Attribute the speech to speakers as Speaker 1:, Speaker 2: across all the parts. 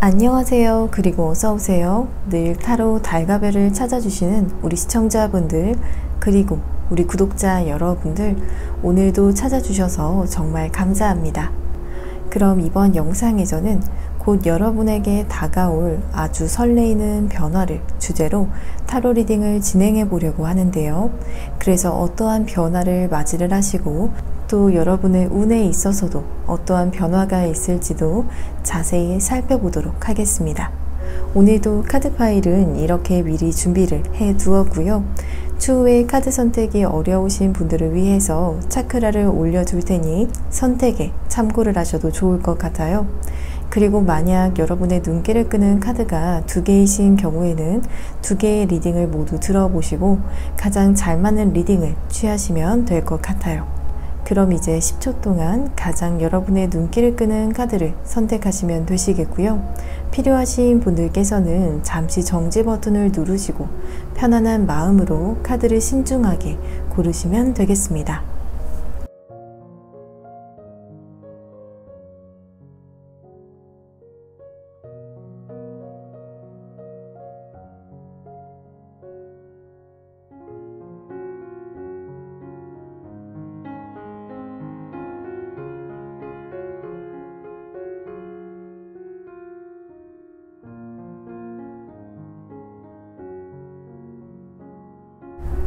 Speaker 1: 안녕하세요. 그리고 어서오세요. 늘 타로 달가별을 찾아주시는 우리 시청자분들, 그리고 우리 구독자 여러분들, 오늘도 찾아주셔서 정말 감사합니다. 그럼 이번 영상에서는 곧 여러분에게 다가올 아주 설레이는 변화를 주제로 타로 리딩을 진행해 보려고 하는데요. 그래서 어떠한 변화를 맞이를 하시고 또 여러분의 운에 있어서도 어떠한 변화가 있을지도 자세히 살펴보도록 하겠습니다. 오늘도 카드 파일은 이렇게 미리 준비를 해 두었고요. 추후에 카드 선택이 어려우신 분들을 위해서 차크라를 올려줄 테니 선택에 참고를 하셔도 좋을 것 같아요. 그리고 만약 여러분의 눈길을 끄는 카드가 2개이신 경우에는 2개의 리딩을 모두 들어보시고 가장 잘 맞는 리딩을 취하시면 될 것 같아요. 그럼 이제 10초 동안 가장 여러분의 눈길을 끄는 카드를 선택하시면 되시겠고요. 필요하신 분들께서는 잠시 정지 버튼을 누르시고 편안한 마음으로 카드를 신중하게 고르시면 되겠습니다.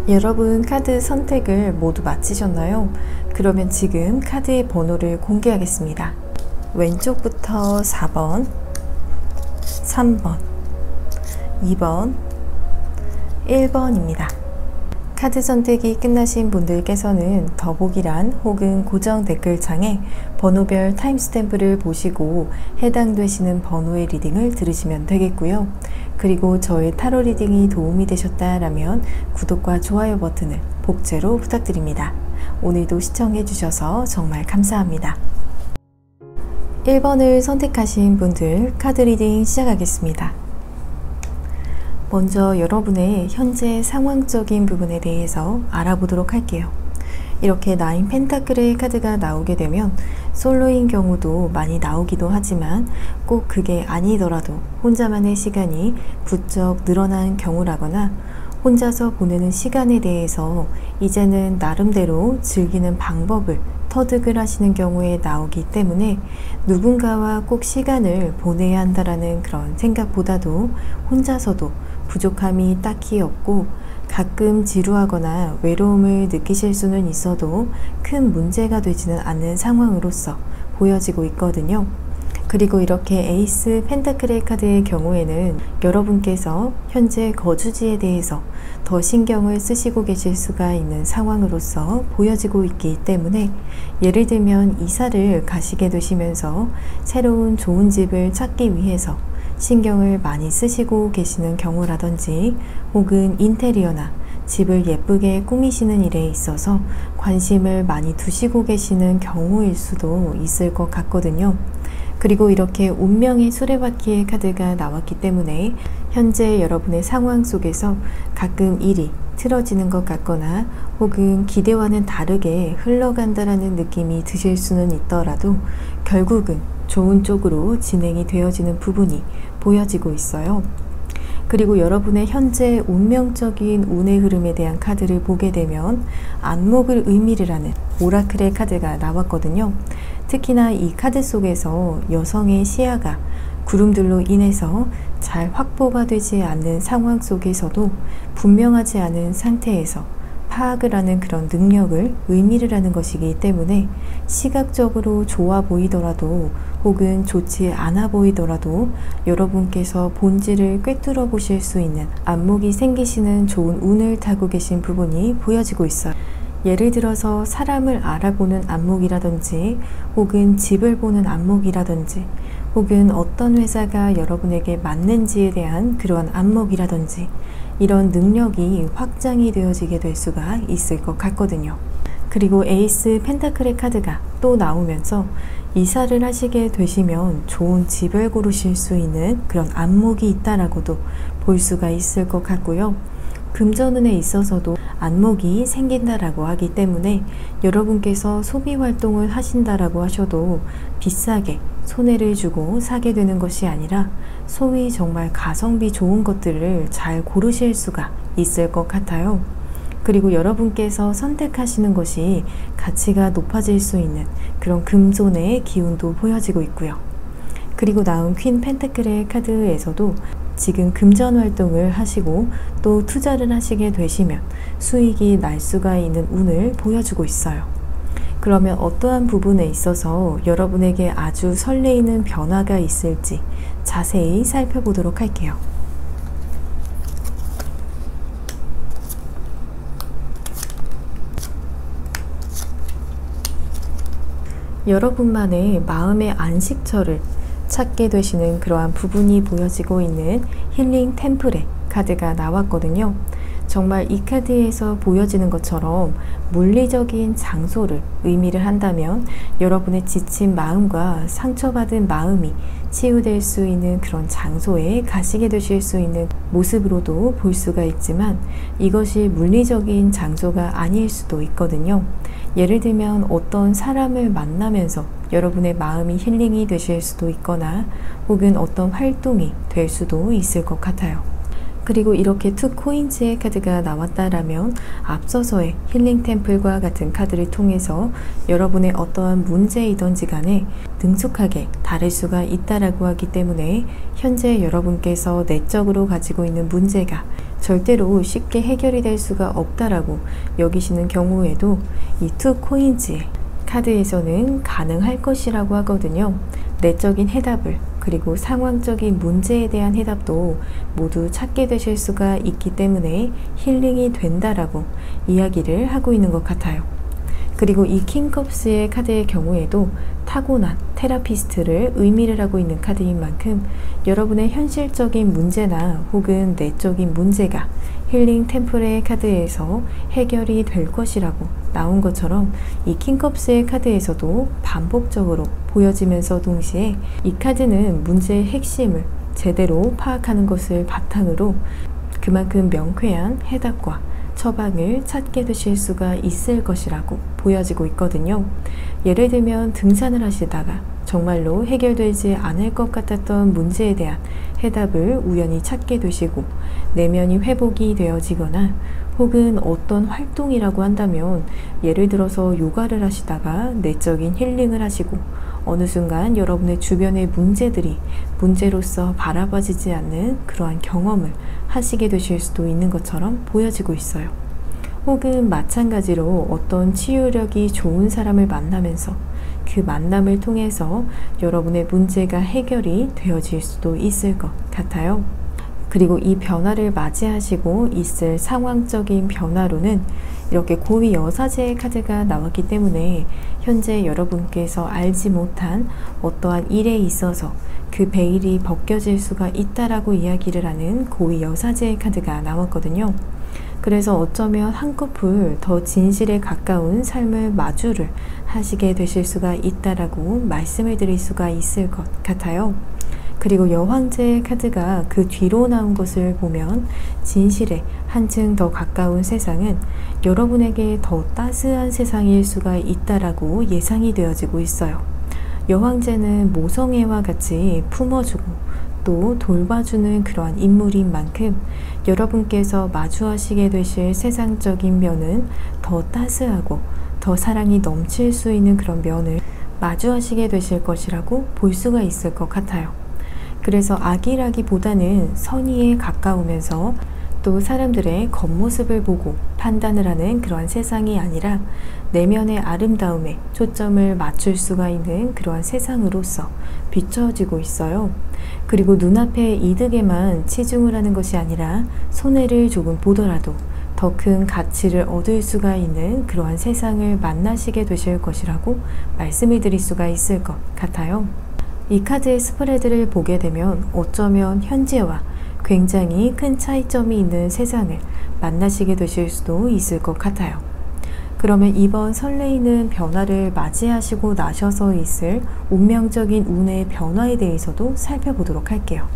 Speaker 1: 여러분 카드 선택을 모두 마치셨나요? 그러면 지금 카드의 번호를 공개하겠습니다. 왼쪽부터 4번, 3번, 2번, 1번입니다. 카드 선택이 끝나신 분들께서는 더보기란 혹은 고정 댓글창에 번호별 타임스탬프를 보시고 해당되시는 번호의 리딩을 들으시면 되겠고요. 그리고 저의 타로 리딩이 도움이 되셨다라면 구독과 좋아요 버튼을 복제로 부탁드립니다. 오늘도 시청해주셔서 정말 감사합니다. 1번을 선택하신 분들 카드 리딩 시작하겠습니다. 먼저 여러분의 현재 상황적인 부분에 대해서 알아보도록 할게요. 이렇게 9 펜타클의 카드가 나오게 되면 솔로인 경우도 많이 나오기도 하지만 꼭 그게 아니더라도 혼자만의 시간이 부쩍 늘어난 경우라거나 혼자서 보내는 시간에 대해서 이제는 나름대로 즐기는 방법을 터득을 하시는 경우에 나오기 때문에 누군가와 꼭 시간을 보내야 한다라는 그런 생각보다도 혼자서도 부족함이 딱히 없고 가끔 지루하거나 외로움을 느끼실 수는 있어도 큰 문제가 되지는 않는 상황으로서 보여지고 있거든요. 그리고 이렇게 에이스 펜타클의 카드의 경우에는 여러분께서 현재 거주지에 대해서 더 신경을 쓰시고 계실 수가 있는 상황으로서 보여지고 있기 때문에 예를 들면 이사를 가시게 되시면서 새로운 좋은 집을 찾기 위해서 신경을 많이 쓰시고 계시는 경우라든지 혹은 인테리어나 집을 예쁘게 꾸미시는 일에 있어서 관심을 많이 두시고 계시는 경우일 수도 있을 것 같거든요. 그리고 이렇게 운명의 수레바퀴의 카드가 나왔기 때문에 현재 여러분의 상황 속에서 가끔 일이 틀어지는 것 같거나 혹은 기대와는 다르게 흘러간다라는 느낌이 드실 수는 있더라도 결국은 좋은 쪽으로 진행이 되어지는 부분이 보여지고 있어요. 그리고 여러분의 현재 운명적인 운의 흐름에 대한 카드를 보게 되면 안목을 의미를 하는 오라클의 카드가 나왔거든요. 특히나 이 카드 속에서 여성의 시야가 구름들로 인해서 잘 확보가 되지 않는 상황 속에서도 분명하지 않은 상태에서 파악을 하는 그런 능력을 의미를 하는 것이기 때문에 시각적으로 좋아 보이더라도 혹은 좋지 않아 보이더라도 여러분께서 본질을 꿰뚫어 보실 수 있는 안목이 생기시는 좋은 운을 타고 계신 부분이 보여지고 있어요. 예를 들어서 사람을 알아보는 안목이라든지 혹은 집을 보는 안목이라든지 혹은 어떤 회사가 여러분에게 맞는지에 대한 그러한 안목이라든지 이런 능력이 확장이 되어지게 될 수가 있을 것 같거든요. 그리고 에이스 펜타클의 카드가 또 나오면서 이사를 하시게 되시면 좋은 집을 고르실 수 있는 그런 안목이 있다라고도 볼 수가 있을 것 같고요. 금전운에 있어서도 안목이 생긴다라고 하기 때문에 여러분께서 소비 활동을 하신다라고 하셔도 비싸게 손해를 주고 사게 되는 것이 아니라 소위 정말 가성비 좋은 것들을 잘 고르실 수가 있을 것 같아요. 그리고 여러분께서 선택하시는 것이 가치가 높아질 수 있는 그런 금손의 기운도 보여지고 있고요. 그리고 나온 퀸 펜타클의 카드에서도 지금 금전 활동을 하시고 또 투자를 하시게 되시면 수익이 날 수가 있는 운을 보여주고 있어요. 그러면 어떠한 부분에 있어서 여러분에게 아주 설레이는 변화가 있을지 자세히 살펴보도록 할게요. 여러분만의 마음의 안식처를 찾게 되시는 그러한 부분이 보여지고 있는 힐링 템플의 카드가 나왔거든요. 정말 이 카드에서 보여지는 것처럼 물리적인 장소를 의미를 한다면 여러분의 지친 마음과 상처받은 마음이 치유될 수 있는 그런 장소에 가시게 되실 수 있는 모습으로도 볼 수가 있지만 이것이 물리적인 장소가 아닐 수도 있거든요. 예를 들면 어떤 사람을 만나면서 여러분의 마음이 힐링이 되실 수도 있거나 혹은 어떤 활동이 될 수도 있을 것 같아요. 그리고 이렇게 투 코인즈의 카드가 나왔다라면 앞서서의 힐링 템플과 같은 카드를 통해서 여러분의 어떠한 문제이든지 간에 능숙하게 다룰 수가 있다라고 하기 때문에 현재 여러분께서 내적으로 가지고 있는 문제가 절대로 쉽게 해결이 될 수가 없다라고 여기시는 경우에도 이 투 코인즈의 카드에서는 가능할 것이라고 하거든요. 내적인 해답을 그리고 상황적인 문제에 대한 해답도 모두 찾게 되실 수가 있기 때문에 힐링이 된다라고 이야기를 하고 있는 것 같아요. 그리고 이 킹컵스의 카드의 경우에도 타고난 테라피스트를 의미를 하고 있는 카드인 만큼 여러분의 현실적인 문제나 혹은 내적인 문제가 힐링 템플의 카드에서 해결이 될 것이라고 나온 것처럼 이 킹컵스의 카드에서도 반복적으로 보여지면서 동시에 이 카드는 문제의 핵심을 제대로 파악하는 것을 바탕으로 그만큼 명쾌한 해답과 처방을 찾게 되실 수가 있을 것이라고 보여지고 있거든요. 예를 들면 등산을 하시다가 정말로 해결되지 않을 것 같았던 문제에 대한 해답을 우연히 찾게 되시고 내면이 회복이 되어지거나 혹은 어떤 활동이라고 한다면 예를 들어서 요가를 하시다가 내적인 힐링을 하시고 어느 순간 여러분의 주변의 문제들이 문제로서 바라봐지지 않는 그러한 경험을 하시게 되실 수도 있는 것처럼 보여지고 있어요. 혹은 마찬가지로 어떤 치유력이 좋은 사람을 만나면서 그 만남을 통해서 여러분의 문제가 해결이 되어질 수도 있을 것 같아요. 그리고 이 변화를 맞이하시고 있을 상황적인 변화로는 이렇게 고위 여사제의 카드가 나왔기 때문에 현재 여러분께서 알지 못한 어떠한 일에 있어서 그 베일이 벗겨질 수가 있다라고 이야기를 하는 고위 여사제의 카드가 나왔거든요. 그래서 어쩌면 한꺼풀 더 진실에 가까운 삶을 마주를 하시게 되실 수가 있다라고 말씀을 드릴 수가 있을 것 같아요. 그리고 여황제의 카드가 그 뒤로 나온 것을 보면 진실에 한층 더 가까운 세상은 여러분에게 더 따스한 세상일 수가 있다라고 예상이 되어지고 있어요. 여황제는 모성애와 같이 품어주고 또 돌봐주는 그러한 인물인 만큼 여러분께서 마주하시게 되실 세상적인 면은 더 따스하고 더 사랑이 넘칠 수 있는 그런 면을 마주하시게 되실 것이라고 볼 수가 있을 것 같아요. 그래서 악이라기보다는 선의에 가까우면서 또 사람들의 겉모습을 보고 판단을 하는 그러한 세상이 아니라 내면의 아름다움에 초점을 맞출 수가 있는 그러한 세상으로서 비춰지고 있어요. 그리고 눈앞의 이득에만 치중을 하는 것이 아니라 손해를 조금 보더라도 더 큰 가치를 얻을 수가 있는 그러한 세상을 만나시게 되실 것이라고 말씀을 드릴 수가 있을 것 같아요. 이 카드의 스프레드를 보게 되면 어쩌면 현재와 굉장히 큰 차이점이 있는 세상을 만나시게 되실 수도 있을 것 같아요. 그러면 이번 설레이는 변화를 맞이하시고 나셔서 있을 운명적인 운의 변화에 대해서도 살펴보도록 할게요.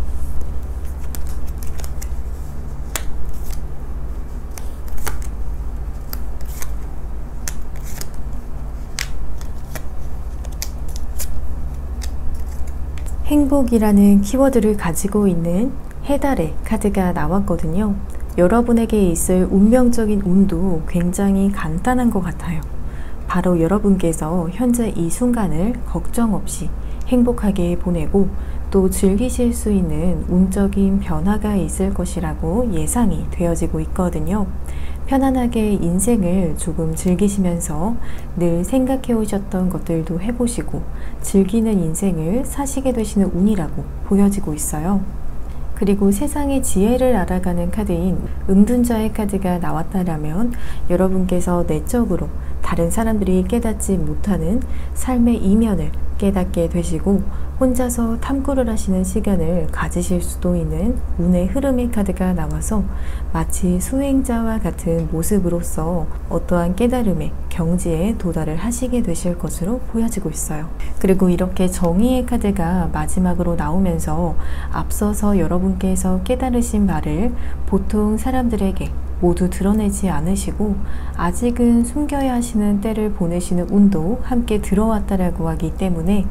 Speaker 1: 행복이라는 키워드를 가지고 있는 해달의 카드가 나왔거든요. 여러분에게 있을 운명적인 운도 굉장히 간단한 것 같아요. 바로 여러분께서 현재 이 순간을 걱정 없이 행복하게 보내고 또 즐기실 수 있는 운적인 변화가 있을 것이라고 예상이 되어지고 있거든요. 편안하게 인생을 조금 즐기시면서 늘 생각해 오셨던 것들도 해보시고 즐기는 인생을 사시게 되시는 운이라고 보여지고 있어요. 그리고 세상의 지혜를 알아가는 카드인 은둔자의 카드가 나왔다라면 여러분께서 내적으로 다른 사람들이 깨닫지 못하는 삶의 이면을 깨닫게 되시고 혼자서 탐구를 하시는 시간을 가지실 수도 있는 운의 흐름의 카드가 나와서 마치 수행자와 같은 모습으로서 어떠한 깨달음의 경지에 도달을 하시게 되실 것으로 보여지고 있어요. 그리고 이렇게 정의의 카드가 마지막으로 나오면서 앞서서 여러분께서 깨달으신 바를 보통 사람들에게 모두 드러내지 않으시고 아직은 숨겨야 하시는 때를 보내시는 운도 함께 들어왔다라고 하기 때문에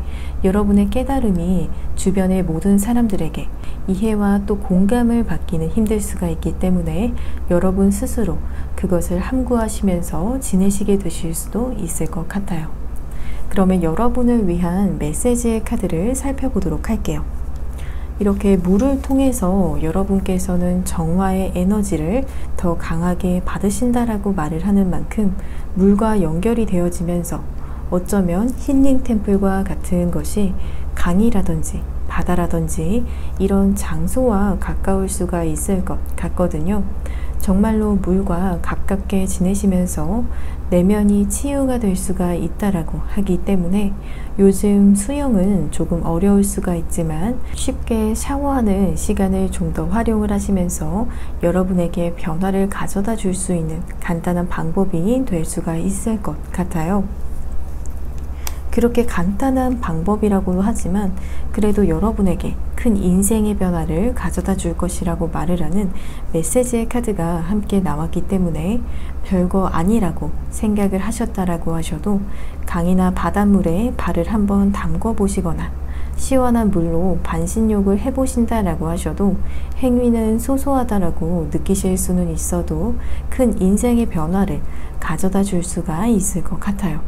Speaker 1: 여러분의 깨달음이 주변의 모든 사람들에게 이해와 또 공감을 받기는 힘들 수가 있기 때문에 여러분 스스로 그것을 함구하시면서 지내시게 되실 수도 있을 것 같아요. 그러면 여러분을 위한 메시지의 카드를 살펴보도록 할게요. 이렇게 물을 통해서 여러분께서는 정화의 에너지를 더 강하게 받으신다라고 말을 하는 만큼 물과 연결이 되어지면서 어쩌면 힐링 템플과 같은 것이 강이라든지 바다라든지 이런 장소와 가까울 수가 있을 것 같거든요. 정말로 물과 가깝게 지내시면서 내면이 치유가 될 수가 있다라고 하기 때문에 요즘 수영은 조금 어려울 수가 있지만 쉽게 샤워하는 시간을 좀 더 활용을 하시면서 여러분에게 변화를 가져다 줄 수 있는 간단한 방법이 될 수가 있을 것 같아요. 그렇게 간단한 방법이라고 하지만 그래도 여러분에게 큰 인생의 변화를 가져다 줄 것이라고 말을 하는 메시지의 카드가 함께 나왔기 때문에 별거 아니라고 생각을 하셨다라고 하셔도 강이나 바닷물에 발을 한번 담궈 보시거나 시원한 물로 반신욕을 해보신다라고 하셔도 행위는 소소하다라고 느끼실 수는 있어도 큰 인생의 변화를 가져다 줄 수가 있을 것 같아요.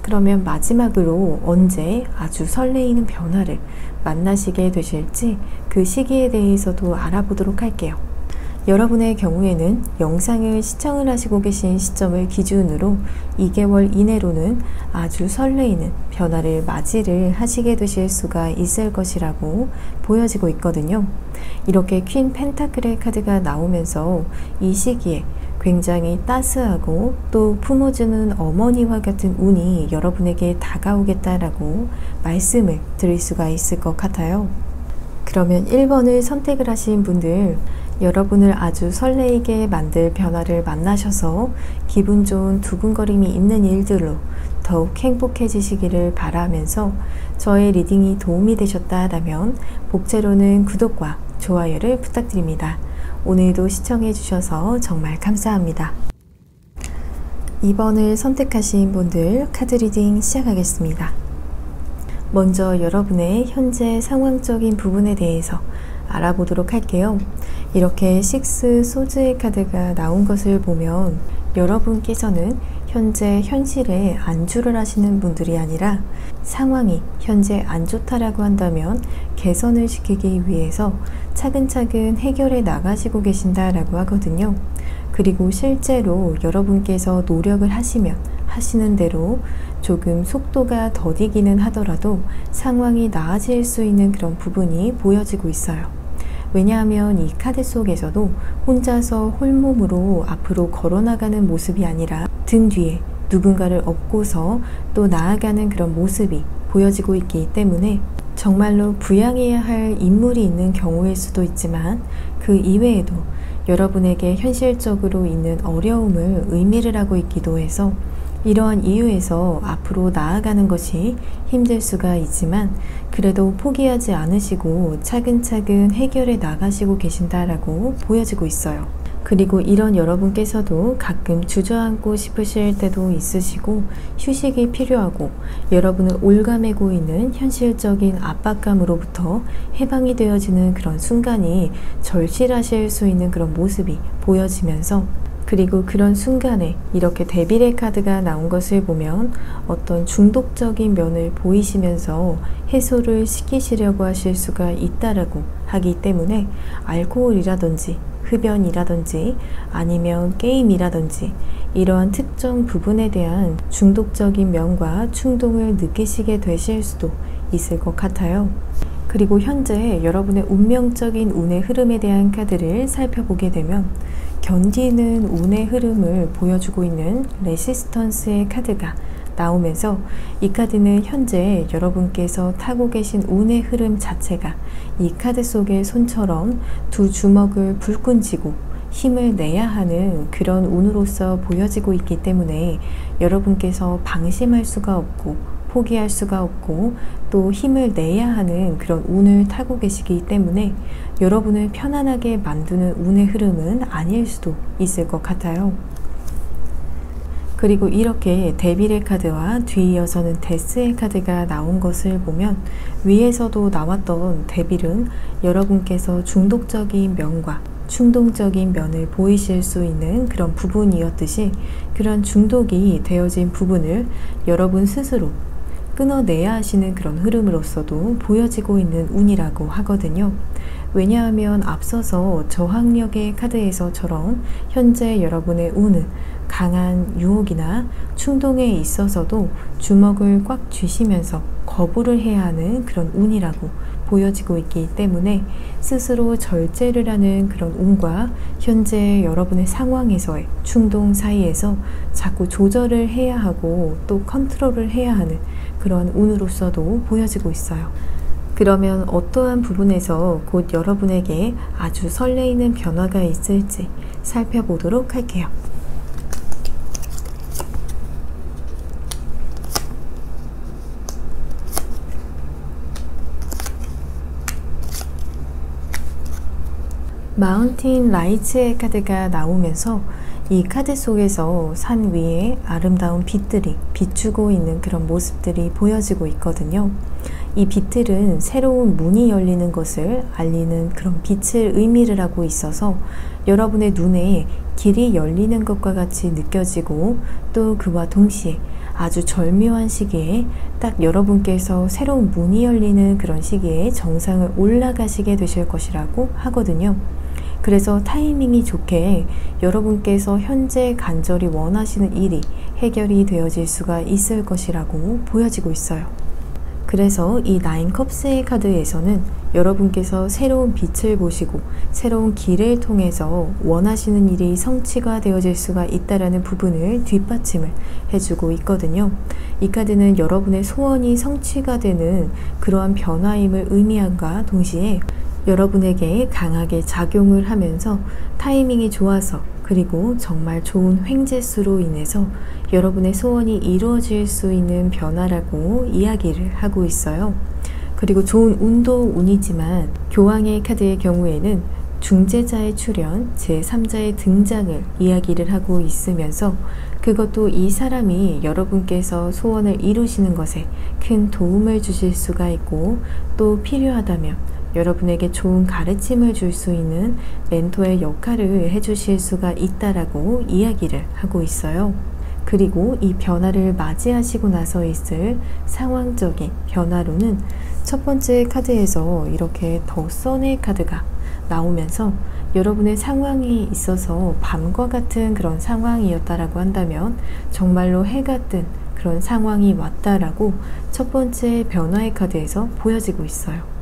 Speaker 1: 그러면 마지막으로 언제 아주 설레이는 변화를 만나시게 되실지 그 시기에 대해서도 알아보도록 할게요. 여러분의 경우에는 영상을 시청을 하시고 계신 시점을 기준으로 2개월 이내로는 아주 설레이는 변화를 맞이를 하시게 되실 수가 있을 것이라고 보여지고 있거든요. 이렇게 퀸 펜타클의 카드가 나오면서 이 시기에 굉장히 따스하고 또 품어주는 어머니와 같은 운이 여러분에게 다가오겠다라고 말씀을 드릴 수가 있을 것 같아요. 그러면 1번을 선택을 하신 분들, 여러분을 아주 설레이게 만들 변화를 만나셔서 기분 좋은 두근거림이 있는 일들로 더욱 행복해지시기를 바라면서 저의 리딩이 도움이 되셨다면 복제로는 구독과 좋아요를 부탁드립니다. 오늘도 시청해 주셔서 정말 감사합니다. 2번을 선택하신 분들 카드 리딩 시작하겠습니다. 먼저 여러분의 현재 상황적인 부분에 대해서 알아보도록 할게요. 이렇게 식스 소즈의 카드가 나온 것을 보면 여러분께서는 현재 현실에 안주를 하시는 분들이 아니라 상황이 현재 안 좋다라고 한다면 개선을 시키기 위해서 차근차근 해결해 나가시고 계신다라고 하거든요. 그리고 실제로 여러분께서 노력을 하시면 하시는 대로 조금 속도가 더디기는 하더라도 상황이 나아질 수 있는 그런 부분이 보여지고 있어요. 왜냐하면 이 카드 속에서도 혼자서 홀몸으로 앞으로 걸어나가는 모습이 아니라 등 뒤에 누군가를 업고서 또 나아가는 그런 모습이 보여지고 있기 때문에 정말로 부양해야 할 인물이 있는 경우일 수도 있지만 그 이외에도 여러분에게 현실적으로 있는 어려움을 의미를 하고 있기도 해서 이러한 이유에서 앞으로 나아가는 것이 힘들 수가 있지만 그래도 포기하지 않으시고 차근차근 해결해 나가시고 계신다라고 보여지고 있어요. 그리고 이런 여러분께서도 가끔 주저앉고 싶으실 때도 있으시고 휴식이 필요하고 여러분을 올가매고 있는 현실적인 압박감으로부터 해방이 되어지는 그런 순간이 절실하실 수 있는 그런 모습이 보여지면서 그리고 그런 순간에 이렇게 데빌의 카드가 나온 것을 보면 어떤 중독적인 면을 보이시면서 해소를 시키시려고 하실 수가 있다라고 하기 때문에 알코올이라든지 흡연이라든지 아니면 게임이라든지 이러한 특정 부분에 대한 중독적인 면과 충동을 느끼시게 되실 수도 있을 것 같아요. 그리고 현재 여러분의 운명적인 운의 흐름에 대한 카드를 살펴보게 되면 견디는 운의 흐름을 보여주고 있는 레시스턴스의 카드가 나오면서 이 카드는 현재 여러분께서 타고 계신 운의 흐름 자체가 이 카드 속의 손처럼 두 주먹을 불끈 쥐고 힘을 내야 하는 그런 운으로서 보여지고 있기 때문에 여러분께서 방심할 수가 없고 포기할 수가 없고 또 힘을 내야 하는 그런 운을 타고 계시기 때문에 여러분을 편안하게 만드는 운의 흐름은 아닐 수도 있을 것 같아요. 그리고 이렇게 데빌의 카드와 뒤이어서는 데스의 카드가 나온 것을 보면 위에서도 나왔던 데빌은 여러분께서 중독적인 면과 충동적인 면을 보이실 수 있는 그런 부분이었듯이 그런 중독이 되어진 부분을 여러분 스스로 끊어내야 하시는 그런 흐름으로서도 보여지고 있는 운이라고 하거든요. 왜냐하면 앞서서 저항력의 카드에서처럼 현재 여러분의 운은 강한 유혹이나 충동에 있어서도 주먹을 꽉 쥐시면서 거부를 해야 하는 그런 운이라고 보여지고 있기 때문에 스스로 절제를 하는 그런 운과 현재 여러분의 상황에서의 충동 사이에서 자꾸 조절을 해야 하고 또 컨트롤을 해야 하는 그런 운으로서도 보여지고 있어요. 그러면 어떠한 부분에서 곧 여러분에게 아주 설레이는 변화가 있을지 살펴보도록 할게요. 마운틴 라이츠의 카드가 나오면서 이 카드 속에서 산 위에 아름다운 빛들이 비추고 있는 그런 모습들이 보여지고 있거든요. 이 빛들은 새로운 문이 열리는 것을 알리는 그런 빛을 의미를 하고 있어서 여러분의 눈에 길이 열리는 것과 같이 느껴지고 또 그와 동시에 아주 절묘한 시기에 딱 여러분께서 새로운 문이 열리는 그런 시기에 정상을 올라가시게 되실 것이라고 하거든요. 그래서 타이밍이 좋게 여러분께서 현재 간절히 원하시는 일이 해결이 되어질 수가 있을 것이라고 보여지고 있어요. 그래서 이 나인 컵스의 카드에서는 여러분께서 새로운 빛을 보시고 새로운 길을 통해서 원하시는 일이 성취가 되어질 수가 있다는 부분을 뒷받침을 해주고 있거든요. 이 카드는 여러분의 소원이 성취가 되는 그러한 변화임을 의미함과 동시에 여러분에게 강하게 작용을 하면서 타이밍이 좋아서 그리고 정말 좋은 횡재수로 인해서 여러분의 소원이 이루어질 수 있는 변화라고 이야기를 하고 있어요. 그리고 좋은 운도 운이지만 교황의 카드의 경우에는 중재자의 출현, 제3자의 등장을 이야기를 하고 있으면서 그것도 이 사람이 여러분께서 소원을 이루시는 것에 큰 도움을 주실 수가 있고 또 필요하다면 여러분에게 좋은 가르침을 줄 수 있는 멘토의 역할을 해주실 수가 있다라고 이야기를 하고 있어요. 그리고 이 변화를 맞이하시고 나서 있을 상황적인 변화로는 첫 번째 카드에서 이렇게 더 선의 카드가 나오면서 여러분의 상황이 있어서 밤과 같은 그런 상황이었다라고 한다면 정말로 해가 뜬 그런 상황이 왔다라고 첫 번째 변화의 카드에서 보여지고 있어요.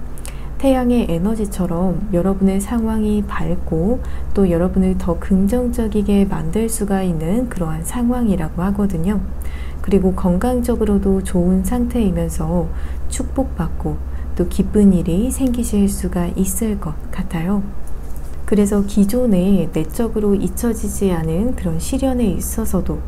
Speaker 1: 태양의 에너지처럼 여러분의 상황이 밝고 또 여러분을 더 긍정적이게 만들 수가 있는 그러한 상황이라고 하거든요. 그리고 건강적으로도 좋은 상태이면서 축복받고 또 기쁜 일이 생기실 수가 있을 것 같아요. 그래서 기존에 내적으로 잊혀지지 않은 그런 시련에 있어서도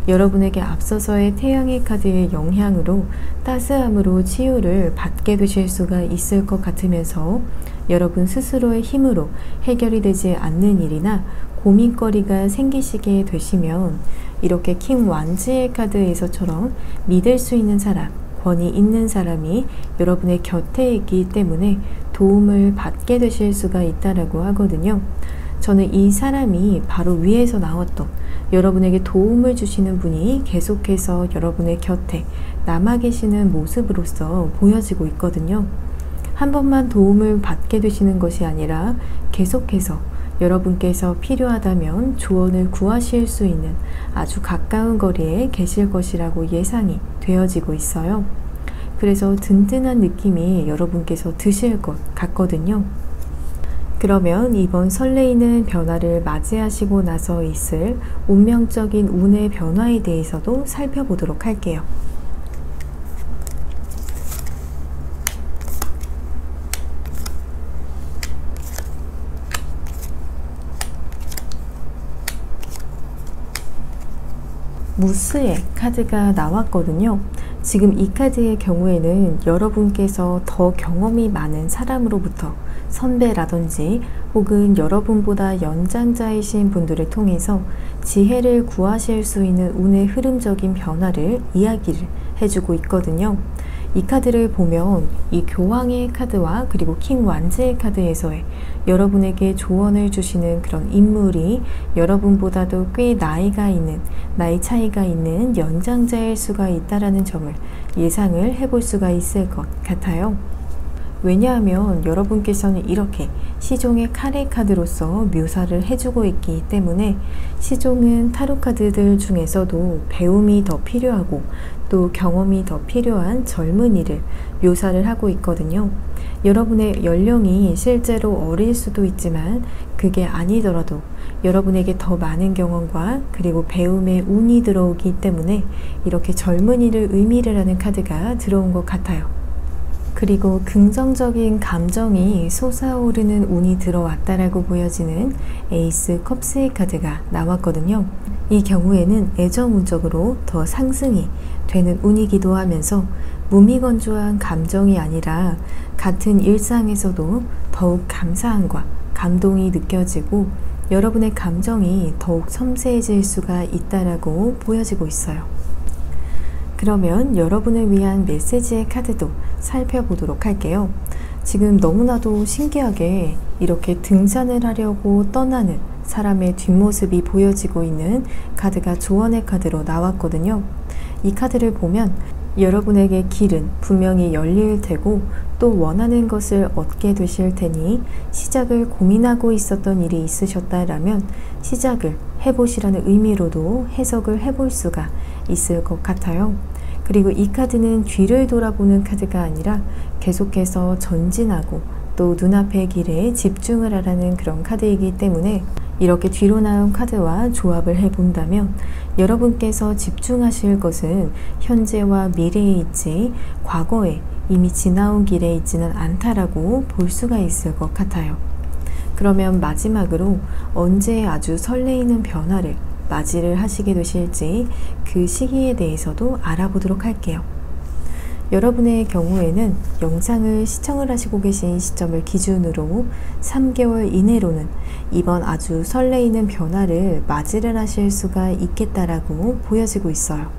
Speaker 1: 여러분에게 앞서서의 태양의 카드의 영향으로 따스함으로 치유를 받게 되실 수가 있을 것 같으면서 여러분 스스로의 힘으로 해결이 되지 않는 일이나 고민거리가 생기시게 되시면 이렇게 킹 완즈의 카드에서처럼 믿을 수 있는 사람, 권위 있는 사람이 여러분의 곁에 있기 때문에 도움을 받게 되실 수가 있다라고 하거든요. 저는 이 사람이 바로 위에서 나왔던 여러분에게 도움을 주시는 분이 계속해서 여러분의 곁에 남아 계시는 모습으로서 보여지고 있거든요. 한 번만 도움을 받게 되시는 것이 아니라 계속해서 여러분께서 필요하다면 조언을 구하실 수 있는 아주 가까운 거리에 계실 것이라고 예상이 되어지고 있어요. 그래서 든든한 느낌이 여러분께서 드실 것 같거든요. 그러면 이번 설레이는 변화를 맞이하시고 나서 있을 운명적인 운의 변화에 대해서도 살펴보도록 할게요. 무스의 카드가 나왔거든요. 지금 이 카드의 경우에는 여러분께서 더 경험이 많은 사람으로부터 선배라든지 혹은 여러분보다 연장자이신 분들을 통해서 지혜를 구하실 수 있는 운의 흐름적인 변화를 이야기를 해주고 있거든요. 이 카드를 보면 이 교황의 카드와 그리고 킹 완즈의 카드에서의 여러분에게 조언을 주시는 그런 인물이 여러분보다도 꽤 나이 차이가 있는 연장자일 수가 있다라는 점을 예상을 해볼 수가 있을 것 같아요. 왜냐하면 여러분께서는 이렇게 시종의 카레 카드로서 묘사를 해주고 있기 때문에 시종은 타로 카드들 중에서도 배움이 더 필요하고 또 경험이 더 필요한 젊은이를 묘사를 하고 있거든요. 여러분의 연령이 실제로 어릴 수도 있지만 그게 아니더라도 여러분에게 더 많은 경험과 그리고 배움의 운이 들어오기 때문에 이렇게 젊은이를 의미를 하는 카드가 들어온 것 같아요. 그리고 긍정적인 감정이 솟아오르는 운이 들어왔다라고 보여지는 에이스 컵스의 카드가 나왔거든요. 이 경우에는 애정운적으로 더 상승이 되는 운이기도 하면서 무미건조한 감정이 아니라 같은 일상에서도 더욱 감사함과 감동이 느껴지고 여러분의 감정이 더욱 섬세해질 수가 있다라고 보여지고 있어요. 그러면 여러분을 위한 메시지의 카드도 살펴보도록 할게요. 지금 너무나도 신기하게 이렇게 등산을 하려고 떠나는 사람의 뒷모습이 보여지고 있는 카드가 조언의 카드로 나왔거든요. 이 카드를 보면 여러분에게 길은 분명히 열릴 테고 또 원하는 것을 얻게 되실 테니 시작을 고민하고 있었던 일이 있으셨다라면 시작을 해보시라는 의미로도 해석을 해볼 수가 있을 것 같아요. 그리고 이 카드는 뒤를 돌아보는 카드가 아니라 계속해서 전진하고 또 눈앞의 길에 집중을 하라는 그런 카드이기 때문에 이렇게 뒤로 나온 카드와 조합을 해본다면 여러분께서 집중하실 것은 현재와 미래에 있지 과거에 이미 지나온 길에 있지는 않다라고 볼 수가 있을 것 같아요. 그러면 마지막으로 언제 아주 설레이는 변화를 맞이를 하시게 되실지 그 시기에 대해서도 알아보도록 할게요. 여러분의 경우에는 영상을 시청을 하시고 계신 시점을 기준으로 3개월 이내로는 이번 아주 설레이는 변화를 맞이를 하실 수가 있겠다라고 보여지고 있어요.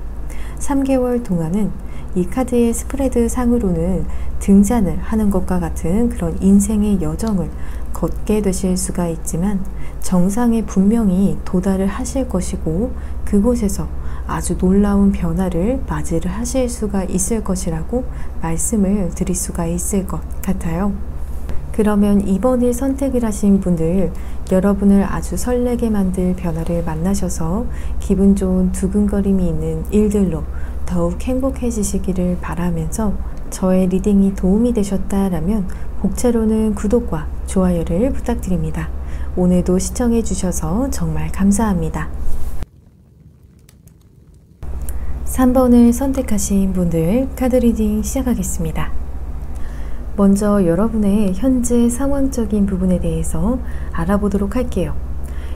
Speaker 1: 3개월 동안은 이 카드의 스프레드 상으로는 등산을 하는 것과 같은 그런 인생의 여정을 걷게 되실 수가 있지만 정상에 분명히 도달을 하실 것이고 그곳에서 아주 놀라운 변화를 맞이를 하실 수가 있을 것이라고 말씀을 드릴 수가 있을 것 같아요. 그러면 이번에 선택을 하신 분들, 여러분을 아주 설레게 만들 변화를 만나셔서 기분 좋은 두근거림이 있는 일들로 더욱 행복해지시기를 바라면서 저의 리딩이 도움이 되셨다라면 복채로는 구독과 좋아요를 부탁드립니다. 오늘도 시청해 주셔서 정말 감사합니다. 3번을 선택하신 분들 카드 리딩 시작하겠습니다. 먼저 여러분의 현재 상황적인 부분에 대해서 알아보도록 할게요.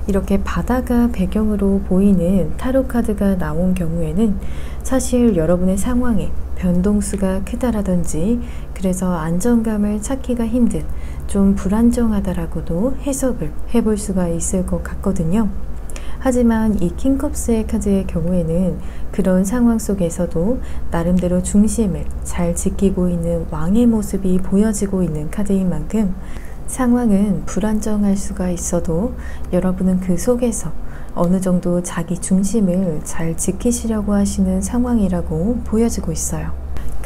Speaker 1: 이렇게 바다가 배경으로 보이는 타로 카드가 나온 경우에는 사실 여러분의 상황에 변동수가 크다라든지 그래서 안정감을 찾기가 힘든 좀 불안정하다라고도 해석을 해볼 수가 있을 것 같거든요. 하지만 이 킹컵스의 카드의 경우에는 그런 상황 속에서도 나름대로 중심을 잘 지키고 있는 왕의 모습이 보여지고 있는 카드인 만큼 상황은 불안정할 수가 있어도 여러분은 그 속에서 어느 정도 자기 중심을 잘 지키시려고 하시는 상황이라고 보여지고 있어요.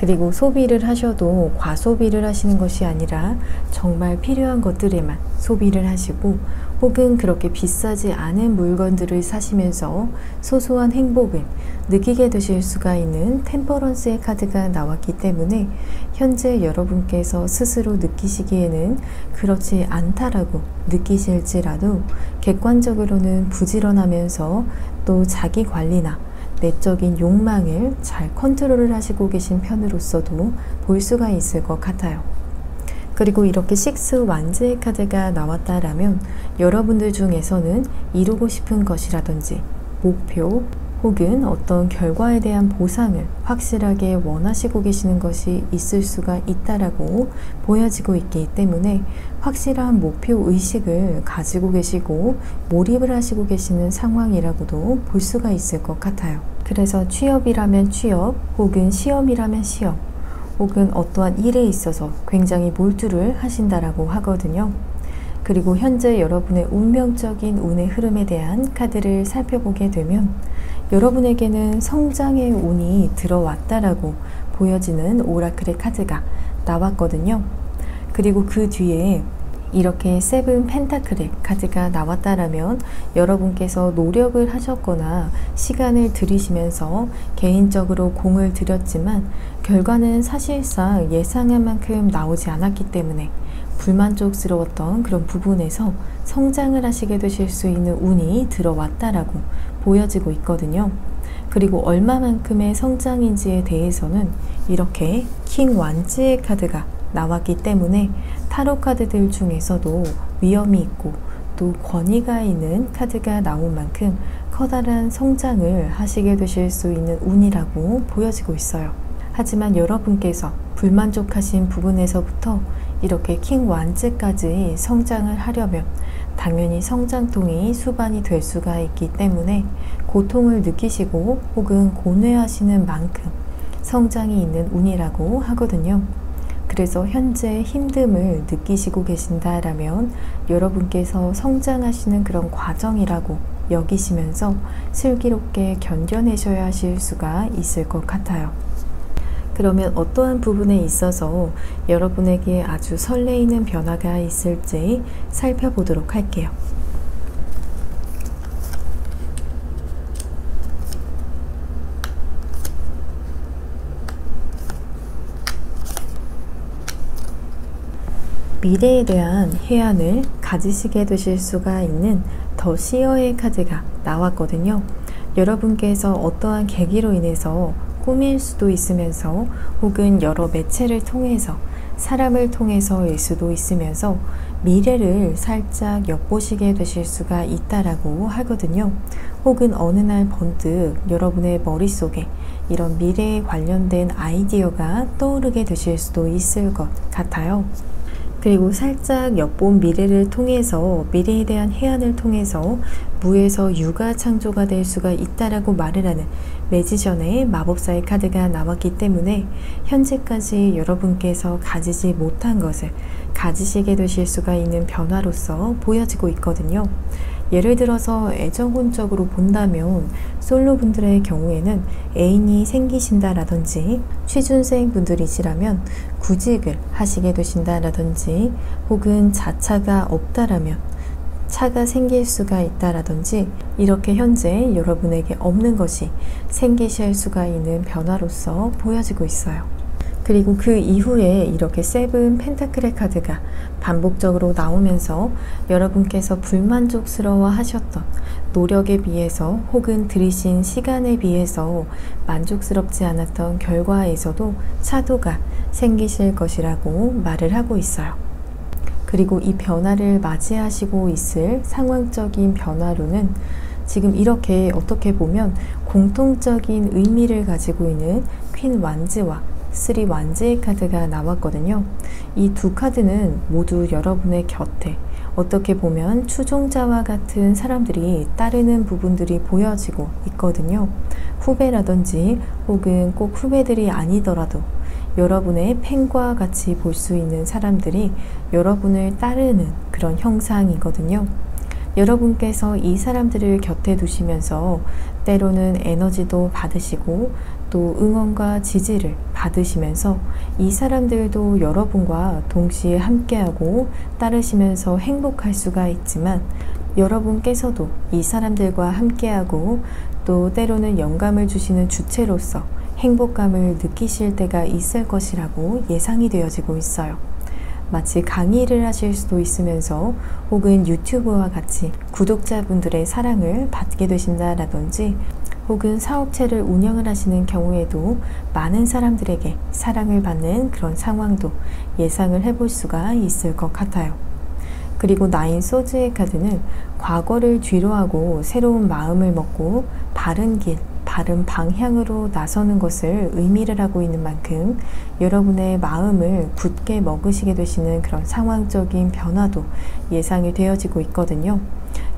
Speaker 1: 그리고 소비를 하셔도 과소비를 하시는 것이 아니라 정말 필요한 것들에만 소비를 하시고 혹은 그렇게 비싸지 않은 물건들을 사시면서 소소한 행복을 느끼게 되실 수가 있는 템퍼런스의 카드가 나왔기 때문에 현재 여러분께서 스스로 느끼시기에는 그렇지 않다라고 느끼실지라도 객관적으로는 부지런하면서 또 자기 관리나 내적인 욕망을 잘 컨트롤을 하시고 계신 편으로서도 볼 수가 있을 것 같아요. 그리고 이렇게 6 완즈의 카드가 나왔다라면 여러분들 중에서는 이루고 싶은 것이라든지 목표 혹은 어떤 결과에 대한 보상을 확실하게 원하시고 계시는 것이 있을 수가 있다라고 보여지고 있기 때문에 확실한 목표 의식을 가지고 계시고 몰입을 하시고 계시는 상황이라고도 볼 수가 있을 것 같아요. 그래서 취업이라면 취업 혹은 시험이라면 시험 혹은 어떠한 일에 있어서 굉장히 몰두를 하신다라고 하거든요. 그리고 현재 여러분의 운명적인 운의 흐름에 대한 카드를 살펴보게 되면 여러분에게는 성장의 운이 들어왔다라고 보여지는 오라클의 카드가 나왔거든요. 그리고 그 뒤에 이렇게 7 펜타클의 카드가 나왔다라면 여러분께서 노력을 하셨거나 시간을 들이시면서 개인적으로 공을 들였지만 결과는 사실상 예상한 만큼 나오지 않았기 때문에 불만족스러웠던 그런 부분에서 성장을 하시게 되실 수 있는 운이 들어왔다라고 보여지고 있거든요. 그리고 얼마만큼의 성장인지에 대해서는 이렇게 킹 완즈의 카드가 나왔기 때문에 타로 카드들 중에서도 위험이 있고 또 권위가 있는 카드가 나온 만큼 커다란 성장을 하시게 되실 수 있는 운이라고 보여지고 있어요. 하지만 여러분께서 불만족하신 부분에서부터 이렇게 킹 완즈까지 성장을 하려면 당연히 성장통이 수반이 될 수가 있기 때문에 고통을 느끼시고 혹은 고뇌하시는 만큼 성장이 있는 운이라고 하거든요. 그래서 현재 힘듦을 느끼시고 계신다라면 여러분께서 성장하시는 그런 과정이라고 여기시면서 슬기롭게 견뎌내셔야 하실 수가 있을 것 같아요. 그러면 어떠한 부분에 있어서 여러분에게 아주 설레이는 변화가 있을지 살펴보도록 할게요. 미래에 대한 해안을 가지시게 되실 수가 있는 더 시어의 카드가 나왔거든요. 여러분께서 어떠한 계기로 인해서 꿈일 수도 있으면서 혹은 여러 매체를 통해서 사람을 통해서일 수도 있으면서 미래를 살짝 엿보시게 되실 수가 있다라고 하거든요. 혹은 어느 날 번뜩 여러분의 머릿속에 이런 미래에 관련된 아이디어가 떠오르게 되실 수도 있을 것 같아요. 그리고 살짝 엿본 미래를 통해서 미래에 대한 해안을 통해서 무에서 유가 창조가 될 수가 있다라고 말을 하는 매지션의 마법사의 카드가 나왔기 때문에 현재까지 여러분께서 가지지 못한 것을 가지시게 되실 수가 있는 변화로서 보여지고 있거든요. 예를 들어서 애정혼적으로 본다면 솔로 분들의 경우에는 애인이 생기신다라든지 취준생 분들이시라면 구직을 하시게 되신다라든지 혹은 자차가 없다라면 차가 생길 수가 있다라든지 이렇게 현재 여러분에게 없는 것이 생기실 수가 있는 변화로서 보여지고 있어요. 그리고 그 이후에 이렇게 7 펜타클의 카드가 반복적으로 나오면서 여러분께서 불만족스러워 하셨던 노력에 비해서 혹은 들이신 시간에 비해서 만족스럽지 않았던 결과에서도 차도가 생기실 것이라고 말을 하고 있어요. 그리고 이 변화를 맞이하시고 있을 상황적인 변화로는 지금 이렇게 어떻게 보면 공통적인 의미를 가지고 있는 퀸 완즈와 3 완즈의 카드가 나왔거든요. 이 두 카드는 모두 여러분의 곁에 어떻게 보면 추종자와 같은 사람들이 따르는 부분들이 보여지고 있거든요. 후배라든지 혹은 꼭 후배들이 아니더라도 여러분의 팬과 같이 볼 수 있는 사람들이 여러분을 따르는 그런 형상이거든요. 여러분께서 이 사람들을 곁에 두시면서 때로는 에너지도 받으시고 또 응원과 지지를 받으시면서 이 사람들도 여러분과 동시에 함께하고 따르시면서 행복할 수가 있지만, 여러분께서도 이 사람들과 함께하고 또 때로는 영감을 주시는 주체로서 행복감을 느끼실 때가 있을 것이라고 예상이 되어지고 있어요. 마치 강의를 하실 수도 있으면서 혹은 유튜브와 같이 구독자분들의 사랑을 받게 되신다라든지, 혹은 사업체를 운영을 하시는 경우에도 많은 사람들에게 사랑을 받는 그런 상황도 예상을 해볼 수가 있을 것 같아요. 그리고 9 소드의 카드는 과거를 뒤로하고 새로운 마음을 먹고 바른 길, 바른 방향으로 나서는 것을 의미를 하고 있는 만큼 여러분의 마음을 굳게 먹으시게 되시는 그런 상황적인 변화도 예상이 되어지고 있거든요.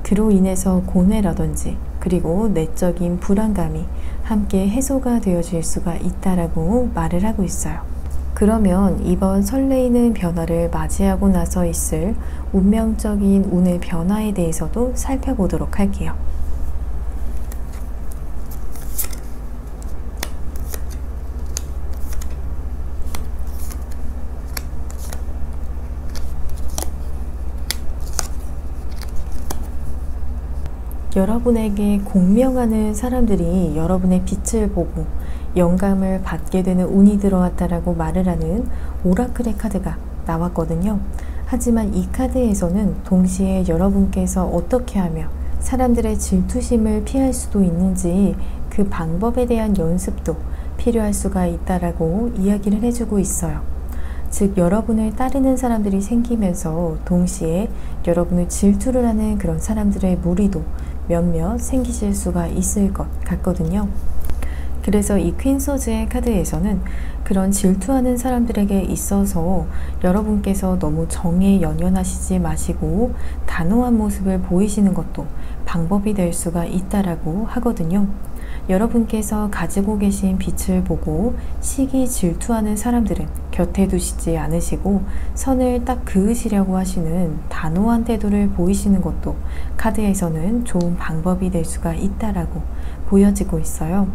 Speaker 1: 그로 인해서 고뇌라든지 그리고 내적인 불안감이 함께 해소가 되어질 수가 있다라고 말을 하고 있어요. 그러면 이번 설레이는 변화를 맞이하고 나서 있을 운명적인 운의 변화에 대해서도 살펴보도록 할게요. 여러분에게 공명하는 사람들이 여러분의 빛을 보고 영감을 받게 되는 운이 들어왔다라고 말을 하는 오라클의 카드가 나왔거든요. 하지만 이 카드에서는 동시에 여러분께서 어떻게 하며 사람들의 질투심을 피할 수도 있는지 그 방법에 대한 연습도 필요할 수가 있다라고 이야기를 해주고 있어요. 즉, 여러분을 따르는 사람들이 생기면서 동시에 여러분을 질투를 하는 그런 사람들의 무리도 몇몇 생기실 수가 있을 것 같거든요. 그래서 이 퀸 소드의 카드에서는 그런 질투하는 사람들에게 있어서 여러분께서 너무 정에 연연하시지 마시고 단호한 모습을 보이시는 것도 방법이 될 수가 있다라고 하거든요. 여러분께서 가지고 계신 빛을 보고 시기 질투하는 사람들은 곁에 두시지 않으시고 선을 딱 그으시려고 하시는 단호한 태도를 보이시는 것도 카드에서는 좋은 방법이 될 수가 있다라고 보여지고 있어요.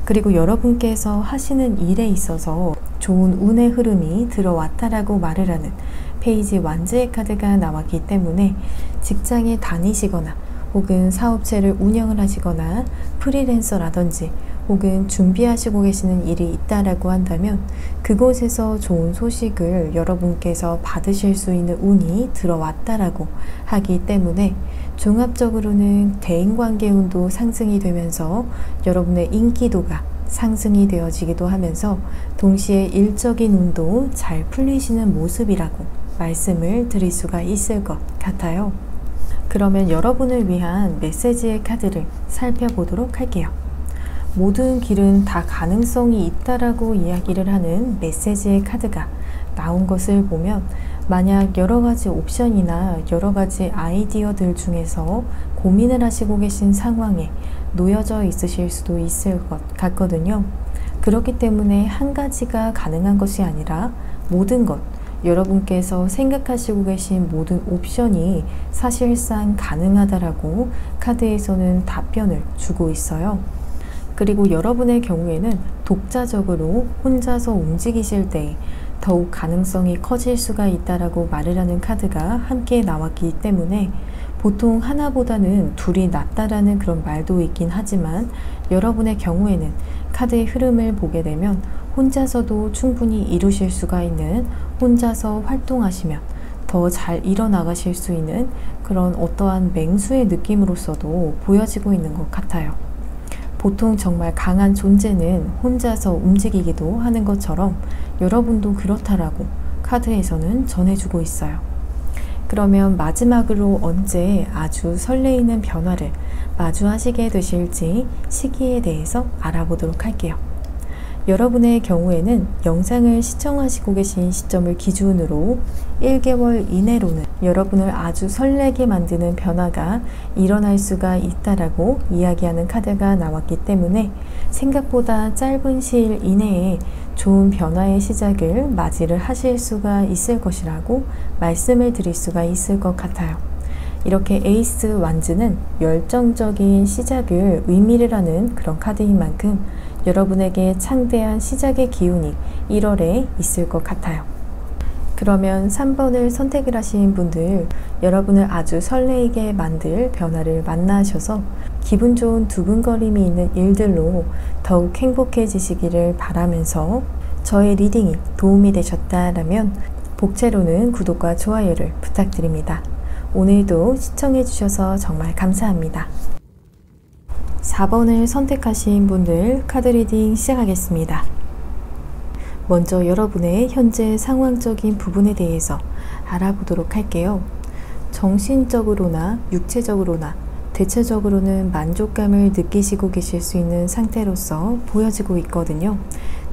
Speaker 1: 그리고 여러분께서 하시는 일에 있어서 좋은 운의 흐름이 들어왔다라고 말을 하는 페이지 완즈의 카드가 나왔기 때문에 직장에 다니시거나 혹은 사업체를 운영을 하시거나 프리랜서라든지 혹은 준비하시고 계시는 일이 있다라고 한다면 그곳에서 좋은 소식을 여러분께서 받으실 수 있는 운이 들어왔다라고 하기 때문에 종합적으로는 대인관계 운도 상승이 되면서 여러분의 인기도가 상승이 되어지기도 하면서 동시에 일적인 운도 잘 풀리시는 모습이라고 말씀을 드릴 수가 있을 것 같아요. 그러면 여러분을 위한 메시지의 카드를 살펴보도록 할게요. 모든 길은 다 가능성이 있다라고 이야기를 하는 메시지의 카드가 나온 것을 보면 만약 여러가지 옵션이나 여러가지 아이디어들 중에서 고민을 하시고 계신 상황에 놓여져 있으실 수도 있을 것 같거든요. 그렇기 때문에 한 가지가 가능한 것이 아니라 모든 것, 여러분께서 생각하시고 계신 모든 옵션이 사실상 가능하다라고 카드에서는 답변을 주고 있어요. 그리고 여러분의 경우에는 독자적으로 혼자서 움직이실 때 더욱 가능성이 커질 수가 있다라고 말을 하는 카드가 함께 나왔기 때문에 보통 하나보다는 둘이 낫다라는 그런 말도 있긴 하지만 여러분의 경우에는 카드의 흐름을 보게 되면 혼자서도 충분히 이루실 수가 있는, 혼자서 활동하시면 더 잘 이뤄나가실 수 있는 그런 어떠한 맹수의 느낌으로서도 보여지고 있는 것 같아요. 보통 정말 강한 존재는 혼자서 움직이기도 하는 것처럼 여러분도 그렇다라고 카드에서는 전해주고 있어요. 그러면 마지막으로 언제 아주 설레이는 변화를 마주하시게 되실지 시기에 대해서 알아보도록 할게요. 여러분의 경우에는 영상을 시청하시고 계신 시점을 기준으로 1개월 이내로는 여러분을 아주 설레게 만드는 변화가 일어날 수가 있다라고 이야기하는 카드가 나왔기 때문에 생각보다 짧은 시일 이내에 좋은 변화의 시작을 맞이를 하실 수가 있을 것이라고 말씀을 드릴 수가 있을 것 같아요. 이렇게 에이스 완즈는 열정적인 시작을 의미를 하는 그런 카드인 만큼 여러분에게 창대한 시작의 기운이 1월에 있을 것 같아요. 그러면 3번을 선택을 하신 분들, 여러분을 아주 설레이게 만들 변화를 만나셔서 기분 좋은 두근거림이 있는 일들로 더욱 행복해지시기를 바라면서 저의 리딩이 도움이 되셨다라면 복채로는 구독과 좋아요를 부탁드립니다. 오늘도 시청해주셔서 정말 감사합니다. 4번을 선택하신 분들 카드 리딩 시작하겠습니다. 먼저 여러분의 현재 상황적인 부분에 대해서 알아보도록 할게요. 정신적으로나 육체적으로나 대체적으로는 만족감을 느끼시고 계실 수 있는 상태로서 보여지고 있거든요.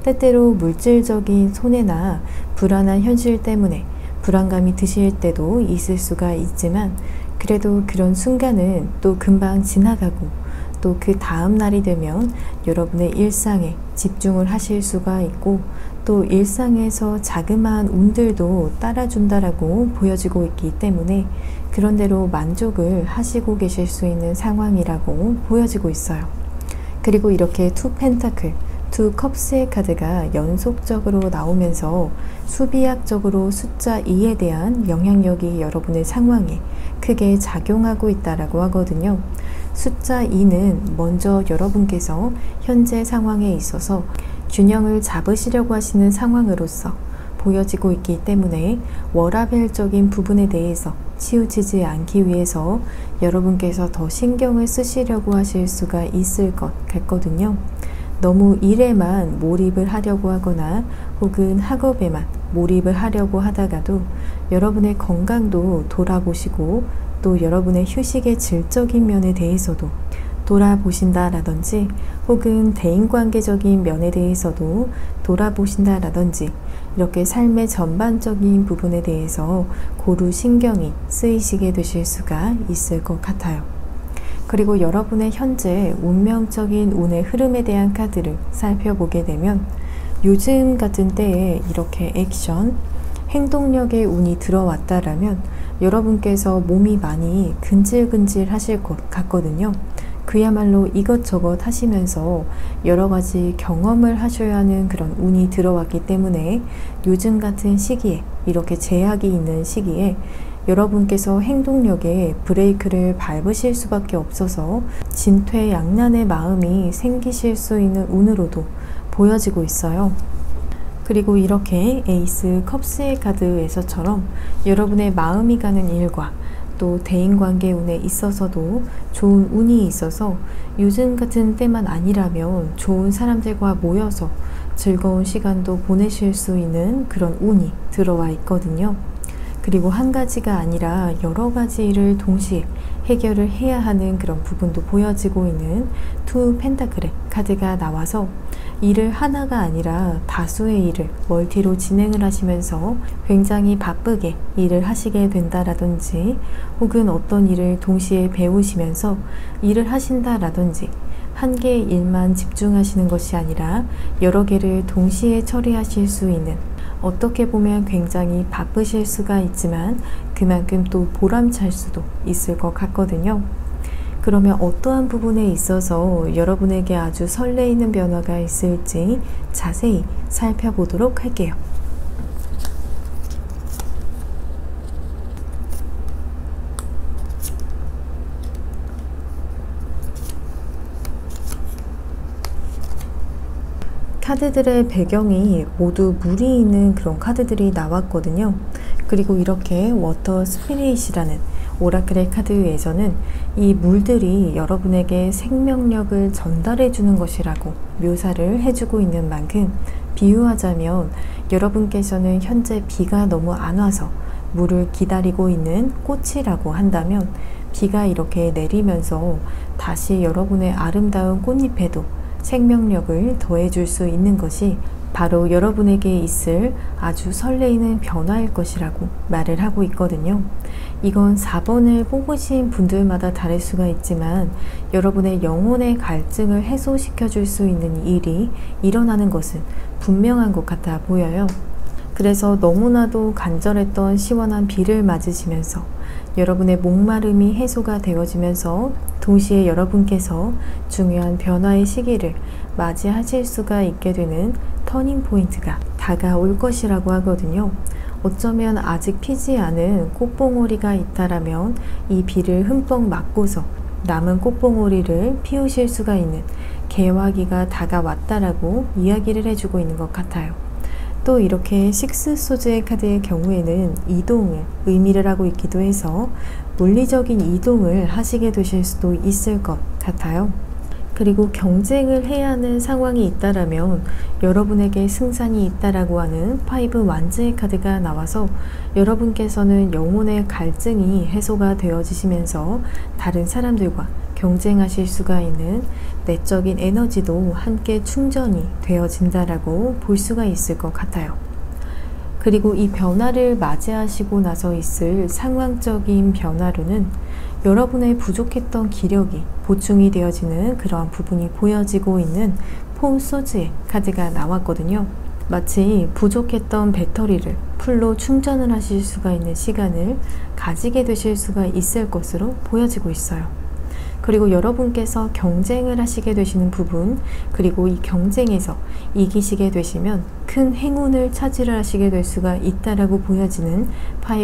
Speaker 1: 때때로 물질적인 손해나 불안한 현실 때문에 불안감이 드실 때도 있을 수가 있지만 그래도 그런 순간은 또 금방 지나가고 또 그 다음 날이 되면 여러분의 일상에 집중을 하실 수가 있고 또 일상에서 자그마한 운들도 따라준다라고 보여지고 있기 때문에 그런대로 만족을 하시고 계실 수 있는 상황이라고 보여지고 있어요. 그리고 이렇게 투 펜타클, 투 컵스의 카드가 연속적으로 나오면서 수비학적으로 숫자 2에 대한 영향력이 여러분의 상황에 크게 작용하고 있다라고 하거든요. 숫자 2는 먼저 여러분께서 현재 상황에 있어서 균형을 잡으시려고 하시는 상황으로서 보여지고 있기 때문에 워라밸적인 부분에 대해서 치우치지 않기 위해서 여러분께서 더 신경을 쓰시려고 하실 수가 있을 것 같거든요. 너무 일에만 몰입을 하려고 하거나 혹은 학업에만 몰입을 하려고 하다가도 여러분의 건강도 돌아보시고 또 여러분의 휴식의 질적인 면에 대해서도 돌아보신다라든지 혹은 대인관계적인 면에 대해서도 돌아보신다라든지 이렇게 삶의 전반적인 부분에 대해서 고루 신경이 쓰이시게 되실 수가 있을 것 같아요. 그리고 여러분의 현재 운명적인 운의 흐름에 대한 카드를 살펴보게 되면 요즘 같은 때에 이렇게 액션, 행동력의 운이 들어왔다라면 여러분께서 몸이 많이 근질근질 하실 것 같거든요. 그야말로 이것저것 하시면서 여러 가지 경험을 하셔야 하는 그런 운이 들어왔기 때문에 요즘 같은 시기에 이렇게 제약이 있는 시기에 여러분께서 행동력에 브레이크를 밟으실 수밖에 없어서 진퇴양난의 마음이 생기실 수 있는 운으로도 보여지고 있어요. 그리고 이렇게 에이스 컵스의 카드에서처럼 여러분의 마음이 가는 일과 또 대인관계 운에 있어서도 좋은 운이 있어서 요즘 같은 때만 아니라면 좋은 사람들과 모여서 즐거운 시간도 보내실 수 있는 그런 운이 들어와 있거든요. 그리고 한 가지가 아니라 여러 가지 일을 동시에 해결을 해야 하는 그런 부분도 보여지고 있는 투 펜타클의 카드가 나와서 일을 하나가 아니라 다수의 일을 멀티로 진행을 하시면서 굉장히 바쁘게 일을 하시게 된다라든지 혹은 어떤 일을 동시에 배우시면서 일을 하신다라든지 한 개의 일만 집중하시는 것이 아니라 여러 개를 동시에 처리하실 수 있는 어떻게 보면 굉장히 바쁘실 수가 있지만 그만큼 또 보람찰 수도 있을 것 같거든요. 그러면 어떠한 부분에 있어서 여러분에게 아주 설레이는 변화가 있을지 자세히 살펴보도록 할게요. 카드들의 배경이 모두 물이 있는 그런 카드들이 나왔거든요. 그리고 이렇게 워터 스피릿이라는 오라클의 카드에서는 이 물들이 여러분에게 생명력을 전달해 주는 것이라고 묘사를 해주고 있는 만큼 비유하자면 여러분께서는 현재 비가 너무 안 와서 물을 기다리고 있는 꽃이라고 한다면 비가 이렇게 내리면서 다시 여러분의 아름다운 꽃잎에도 생명력을 더해줄 수 있는 것이 바로 여러분에게 있을 아주 설레이는 변화일 것이라고 말을 하고 있거든요. 이건 4번을 뽑으신 분들마다 다를 수가 있지만 여러분의 영혼의 갈증을 해소시켜 줄 수 있는 일이 일어나는 것은 분명한 것 같아 보여요. 그래서 너무나도 간절했던 시원한 비를 맞으시면서 여러분의 목마름이 해소가 되어지면서 동시에 여러분께서 중요한 변화의 시기를 맞이하실 수가 있게 되는 터닝 포인트가 다가올 것이라고 하거든요. 어쩌면 아직 피지 않은 꽃봉오리가 있다라면 이 비를 흠뻑 맞고서 남은 꽃봉오리를 피우실 수가 있는 개화기가 다가왔다라고 이야기를 해주고 있는 것 같아요. 또 이렇게 식스 소즈의 카드의 경우에는 이동을 의미를 하고 있기도 해서 물리적인 이동을 하시게 되실 수도 있을 것 같아요. 그리고 경쟁을 해야 하는 상황이 있다라면 여러분에게 승산이 있다라고 하는 5 완즈의 카드가 나와서 여러분께서는 영혼의 갈증이 해소가 되어지시면서 다른 사람들과 경쟁하실 수가 있는 내적인 에너지도 함께 충전이 되어진다라고 볼 수가 있을 것 같아요. 그리고 이 변화를 맞이하시고 나서 있을 상황적인 변화로는 여러분의 부족했던 기력이 보충이 되어지는 그러한 부분이 보여지고 있는 4 소즈의 카드가 나왔거든요. 마치 부족했던 배터리를 풀로 충전을 하실 수가 있는 시간을 가지게 되실 수가 있을 것으로 보여지고 있어요. 그리고 여러분께서 경쟁을 하시게 되시는 부분, 그리고 이 경쟁에서 이기시게 되시면 큰 행운을 차지를 하시게 될 수가 있다라고 보여지는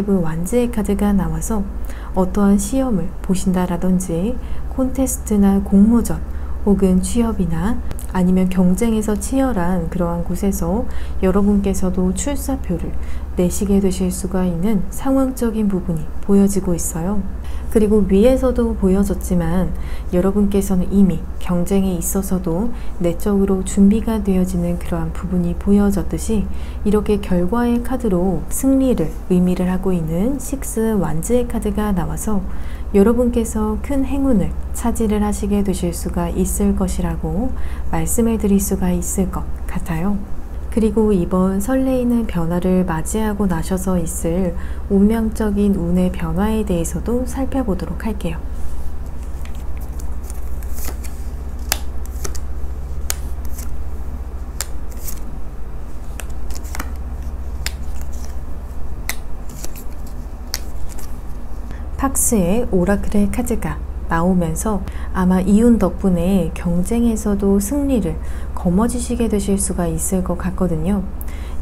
Speaker 1: 5 완즈의 카드가 나와서 어떠한 시험을 보신다라든지 콘테스트나 공모전 혹은 취업이나 아니면 경쟁에서 치열한 그러한 곳에서 여러분께서도 출사표를 내시게 되실 수가 있는 상황적인 부분이 보여지고 있어요. 그리고 위에서도 보여졌지만 여러분께서는 이미 경쟁에 있어서도 내적으로 준비가 되어지는 그러한 부분이 보여졌듯이 이렇게 결과의 카드로 승리를 의미를 하고 있는 6 완즈의 카드가 나와서 여러분께서 큰 행운을 차지를 하시게 되실 수가 있을 것이라고 말씀을 드릴 수가 있을 것 같아요. 그리고 이번 설레이는 변화를 맞이하고 나셔서 있을 운명적인 운의 변화에 대해서도 살펴보도록 할게요. 팍스의 오라클의 카드가 나오면서 아마 이운 덕분에 경쟁에서도 승리를 거머쥐시게 되실 수가 있을 것 같거든요.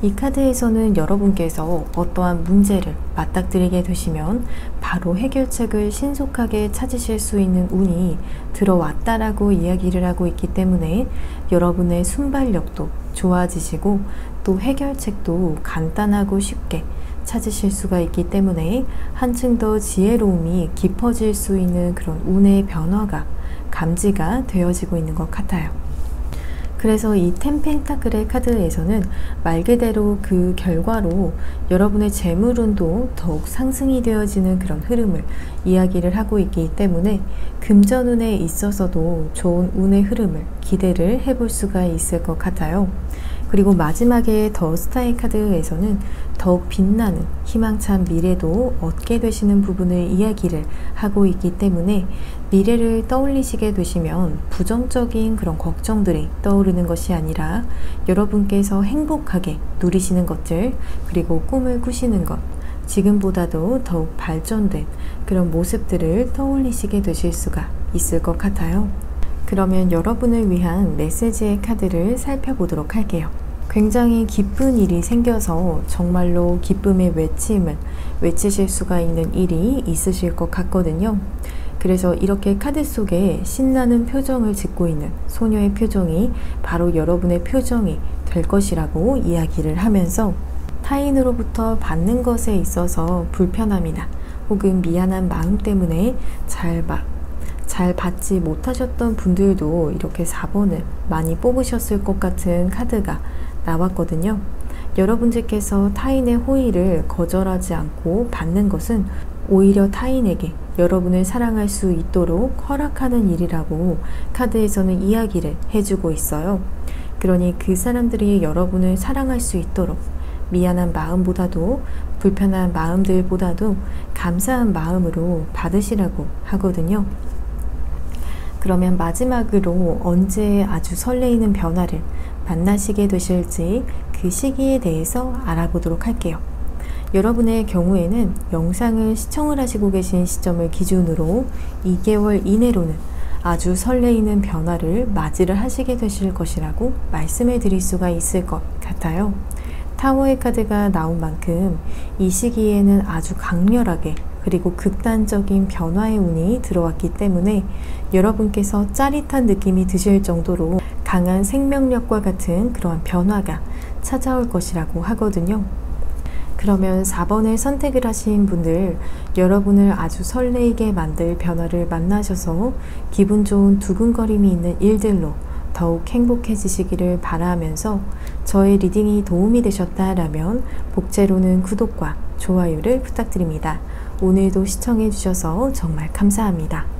Speaker 1: 이 카드에서는 여러분께서 어떠한 문제를 맞닥뜨리게 되시면 바로 해결책을 신속하게 찾으실 수 있는 운이 들어왔다라고 이야기를 하고 있기 때문에 여러분의 순발력도 좋아지시고 또 해결책도 간단하고 쉽게 찾으실 수가 있기 때문에 한층 더 지혜로움이 깊어질 수 있는 그런 운의 변화가 감지가 되어지고 있는 것 같아요. 그래서 이 10 펜타클의 카드에서는 말 그대로 그 결과로 여러분의 재물운도 더욱 상승이 되어지는 그런 흐름을 이야기를 하고 있기 때문에 금전운에 있어서도 좋은 운의 흐름을 기대를 해볼 수가 있을 것 같아요. 그리고 마지막에 더 스타의 카드에서는 더욱 빛나는 희망찬 미래도 얻게 되시는 부분을 이야기를 하고 있기 때문에 미래를 떠올리시게 되시면 부정적인 그런 걱정들이 떠오르는 것이 아니라 여러분께서 행복하게 누리시는 것들, 그리고 꿈을 꾸시는 것, 지금보다도 더욱 발전된 그런 모습들을 떠올리시게 되실 수가 있을 것 같아요. 그러면 여러분을 위한 메시지의 카드를 살펴보도록 할게요. 굉장히 기쁜 일이 생겨서 정말로 기쁨의 외침을 외치실 수가 있는 일이 있으실 것 같거든요. 그래서 이렇게 카드 속에 신나는 표정을 짓고 있는 소녀의 표정이 바로 여러분의 표정이 될 것이라고 이야기를 하면서 타인으로부터 받는 것에 있어서 불편함이나 혹은 미안한 마음 때문에 잘 받지 못하셨던 분들도 이렇게 4번을 많이 뽑으셨을 것 같은 카드가 나왔거든요. 여러분들께서 타인의 호의를 거절하지 않고 받는 것은 오히려 타인에게 여러분을 사랑할 수 있도록 허락하는 일이라고 카드에서는 이야기를 해주고 있어요. 그러니 그 사람들이 여러분을 사랑할 수 있도록 미안한 마음보다도 불편한 마음들보다도 감사한 마음으로 받으시라고 하거든요. 그러면 마지막으로 언제 아주 설레이는 변화를 만나시게 되실지 그 시기에 대해서 알아보도록 할게요. 여러분의 경우에는 영상을 시청을 하시고 계신 시점을 기준으로 2개월 이내로는 아주 설레이는 변화를 맞이를 하시게 되실 것이라고 말씀을 드릴 수가 있을 것 같아요. 타워의 카드가 나온 만큼 이 시기에는 아주 강렬하게 그리고 극단적인 변화의 운이 들어왔기 때문에 여러분께서 짜릿한 느낌이 드실 정도로 강한 생명력과 같은 그러한 변화가 찾아올 것이라고 하거든요. 그러면 4번을 선택을 하신 분들, 여러분을 아주 설레이게 만들 변화를 만나셔서 기분 좋은 두근거림이 있는 일들로 더욱 행복해지시기를 바라면서 저의 리딩이 도움이 되셨다라면 복제로는 구독과 좋아요를 부탁드립니다. 오늘도 시청해 주셔서 정말 감사합니다.